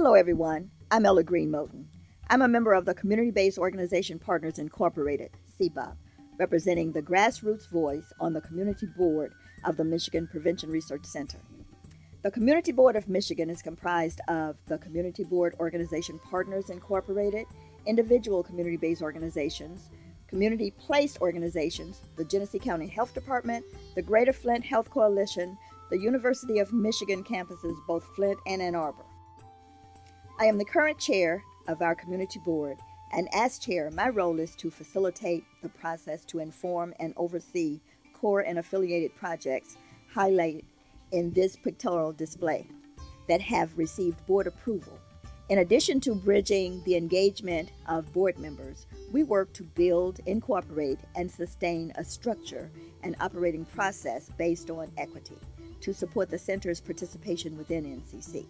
Hello, everyone. I'm Ella Green Moten. I'm a member of the Community-Based Organization Partners Incorporated, CBOP, representing the grassroots voice on the Community Board of the Michigan Prevention Research Center. The Community Board of Michigan is comprised of the Community Board Organization Partners Incorporated, individual community-based organizations, community-placed organizations, the Genesee County Health Department, the Greater Flint Health Coalition, the University of Michigan campuses, both Flint and Ann Arbor. I am the current chair of our community board, and as chair, my role is to facilitate the process to inform and oversee core and affiliated projects highlighted in this pictorial display that have received board approval. In addition to bridging the engagement of board members, we work to build, incorporate, and sustain a structure and operating process based on equity to support the center's participation within NCC.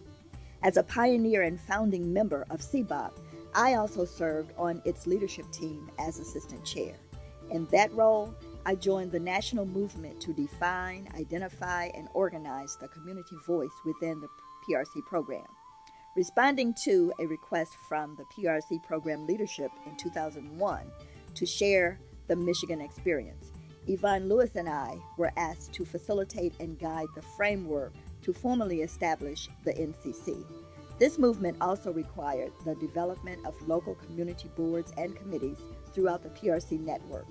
As a pioneer and founding member of CBOP, I also served on its leadership team as assistant chair. In that role, I joined the national movement to define, identify, and organize the community voice within the PRC program. Responding to a request from the PRC program leadership in 2001 to share the Michigan experience, Yvonne Lewis and I were asked to facilitate and guide the framework to formally establish the NCC. This movement also required the development of local community boards and committees throughout the PRC network.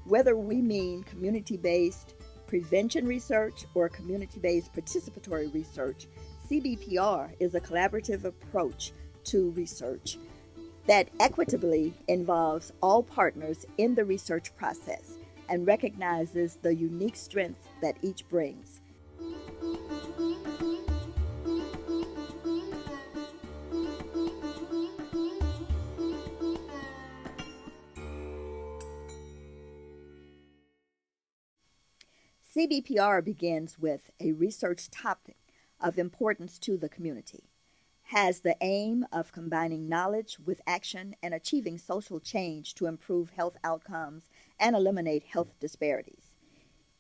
Whether we mean community-based prevention research or community-based participatory research, CBPR is a collaborative approach to research that equitably involves all partners in the research process and recognizes the unique strengths that each brings. CBPR begins with a research topic of importance to the community, has the aim of combining knowledge with action and achieving social change to improve health outcomes and eliminate health disparities.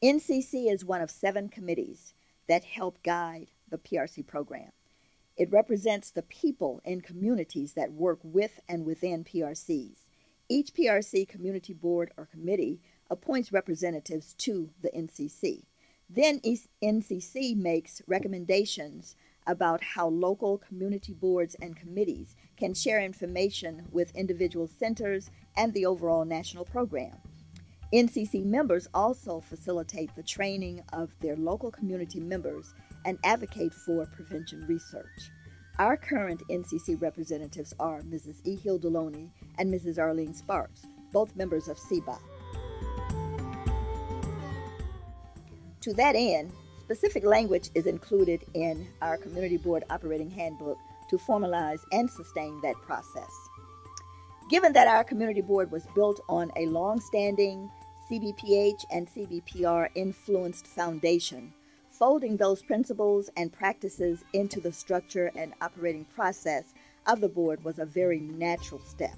NCC is one of 7 committees that help guide the PRC program. It represents the people in communities that work with and within PRCs. Each PRC community board or committee appoints representatives to the NCC. Then NCC makes recommendations about how local community boards and committees can share information with individual centers and the overall national program. NCC members also facilitate the training of their local community members and advocate for prevention research. Our current NCC representatives are Mrs. E. Hill Deloney and Mrs. Arlene Sparks, both members of CBOP. To that end, specific language is included in our Community Board Operating Handbook to formalize and sustain that process. Given that our community board was built on a long-standing CBPH and CBPR influenced foundation, folding those principles and practices into the structure and operating process of the board was a very natural step.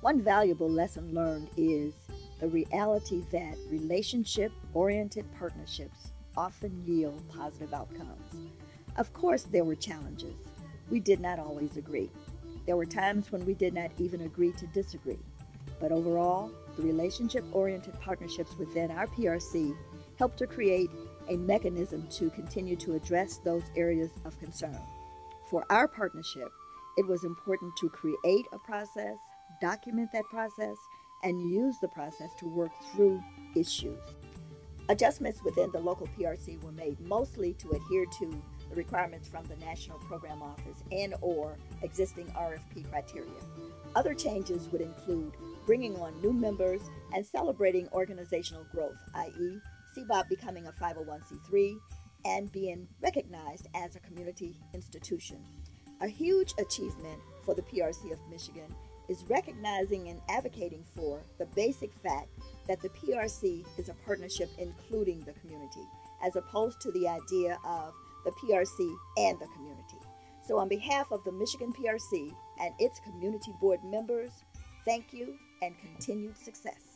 One valuable lesson learned is the reality that relationship-oriented partnerships often yield positive outcomes. Of course, there were challenges. We did not always agree. There were times when we did not even agree to disagree. But overall, the relationship-oriented partnerships within our PRC helped to create a mechanism to continue to address those areas of concern. For our partnership, it was important to create a process, document that process, and use the process to work through issues. Adjustments within the local PRC were made mostly to adhere to the requirements from the National Program Office and/or existing RFP criteria. Other changes would include bringing on new members and celebrating organizational growth, i.e., CBOP becoming a 501c3 and being recognized as a community institution. A huge achievement for the PRC of Michigan is recognizing and advocating for the basic fact that the PRC is a partnership including the community, as opposed to the idea of the PRC and the community. So on behalf of the Michigan PRC and its community board members, thank you and continued success.